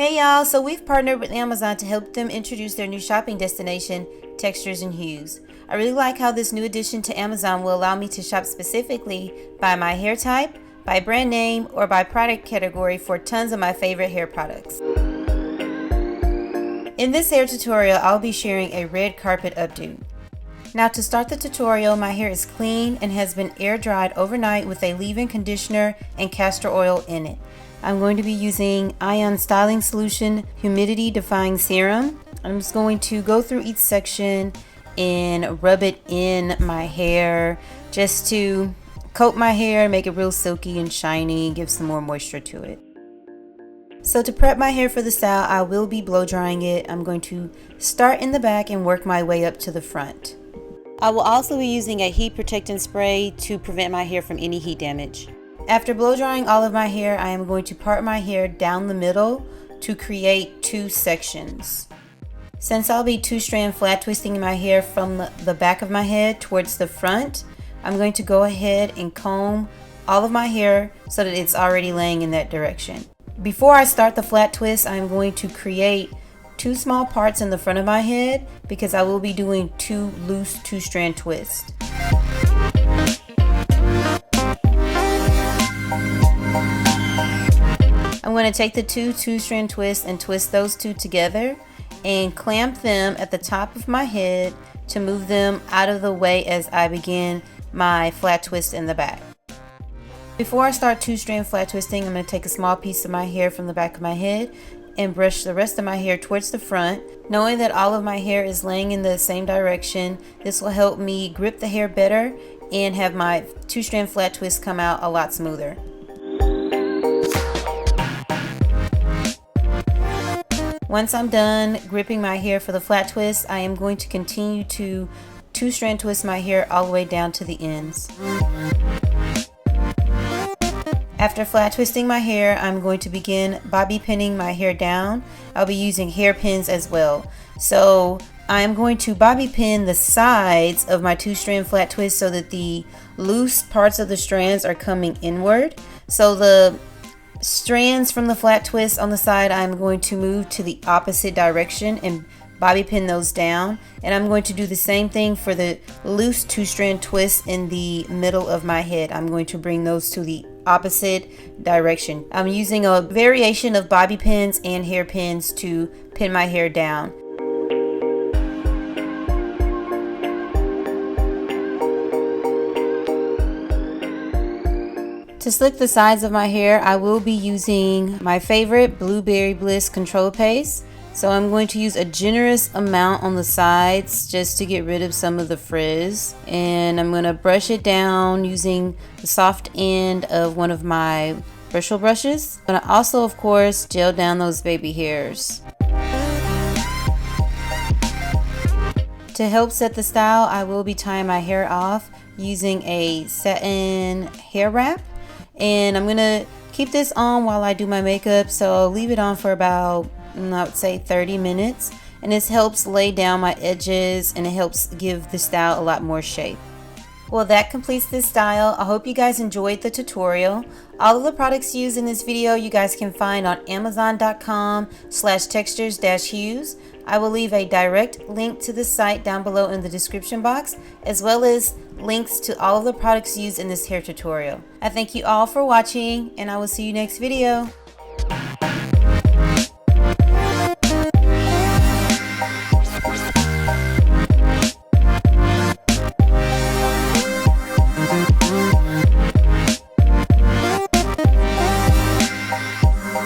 Hey y'all, so we've partnered with Amazon to help them introduce their new shopping destination, Textures and Hues. I really like how this new addition to Amazon will allow me to shop specifically by my hair type, by brand name, or by product category for tons of my favorite hair products. In this hair tutorial, I'll be sharing a red carpet updo. Now to start the tutorial, my hair is clean and has been air dried overnight with a leave-in conditioner and castor oil in it. I'm going to be using Ion Styling Solution Humidity Defying Serum. I'm just going to go through each section and rub it in my hair just to coat my hair, make it real silky and shiny, give some more moisture to it. So to prep my hair for the style, I will be blow drying it. I'm going to start in the back and work my way up to the front. I will also be using a heat protectant spray to prevent my hair from any heat damage. After blow drying all of my hair, I am going to part my hair down the middle to create two sections. Since I'll be two-strand flat twisting my hair from the back of my head towards the front, I'm going to go ahead and comb all of my hair so that it's already laying in that direction. Before I start the flat twist, I'm going to create two small parts in the front of my head because I will be doing two loose two-strand twists. I'm going to take the two-strand twists and twist those two together and clamp them at the top of my head to move them out of the way as I begin my flat twist in the back. Before I start two-strand flat twisting, I'm going to take a small piece of my hair from the back of my head and brush the rest of my hair towards the front. Knowing that all of my hair is laying in the same direction, this will help me grip the hair better and have my two-strand flat twist come out a lot smoother. Once I'm done gripping my hair for the flat twist, I am going to continue to two-strand twist my hair all the way down to the ends. After flat twisting my hair, I'm going to begin bobby pinning my hair down. I'll be using hairpins as well. So I'm going to bobby pin the sides of my two-strand flat twist so that the loose parts of the strands are coming inward. So the strands from the flat twist on the side, I'm going to move to the opposite direction and bobby pin those down, and I'm going to do the same thing for the loose two-strand twists in the middle of my head. I'm going to bring those to the opposite direction. I'm using a variation of bobby pins and hairpins to pin my hair down. To slick the sides of my hair, I will be using my favorite Blueberry Bliss Control Paste. So I'm going to use a generous amount on the sides just to get rid of some of the frizz. And I'm going to brush it down using the soft end of one of my bristle brushes. I'm going to also, of course, gel down those baby hairs. To help set the style, I will be tying my hair off using a satin hair wrap. And I'm gonna keep this on while I do my makeup, so I'll leave it on for about, I would say, 30 minutes. And this helps lay down my edges and it helps give the style a lot more shape. Well, that completes this style. I hope you guys enjoyed the tutorial. All of the products used in this video you guys can find on amazon.com/textures-hues. I will leave a direct link to the site down below in the description box, as well as links to all of the products used in this hair tutorial. I thank you all for watching, and I will see you next video.